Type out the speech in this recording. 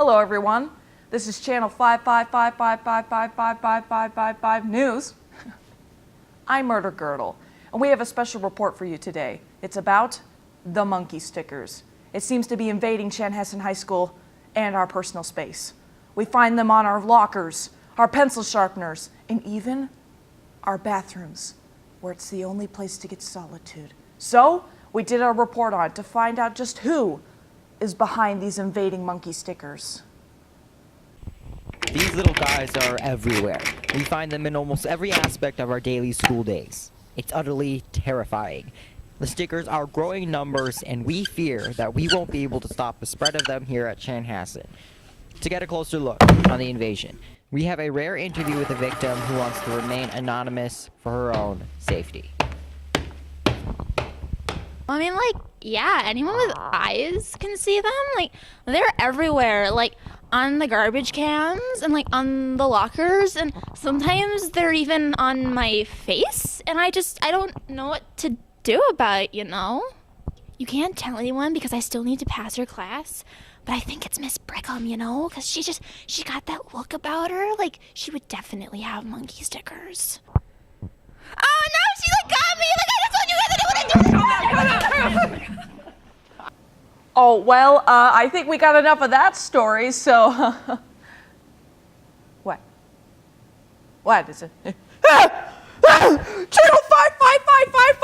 Hello, everyone. This is Channel 55555555555 News. I'm Merdle Gerdle, and we have a special report for you today. It's about the monkey stickers. It seems to be invading Chanhassen High School and our personal space. We find them on our lockers, our pencil sharpeners, and even our bathrooms, where it's the only place to get solitude. So, we did a report on it to find out just who is behind these invading monkey stickers. These little guys are everywhere. We find them in almost every aspect of our daily school days. It's utterly terrifying. The stickers are growing numbers, and we fear that we won't be able to stop the spread of them here at Chanhassen. To get a closer look on the invasion, we have a rare interview with a victim who wants to remain anonymous for her own safety. I mean, yeah, anyone with eyes can see them. They're everywhere, on the garbage cans and, on the lockers, and sometimes they're even on my face, and I don't know what to do about it, you know? You can't tell anyone because I still need to pass her class, but I think it's Miss Brickham, you know? Because she got that look about her, she would definitely have monkey stickers. Oh, no, she, got me! I just want you guys to know what I do! Oh, well, I think we got enough of that story, so... What? What is it? Channel 55555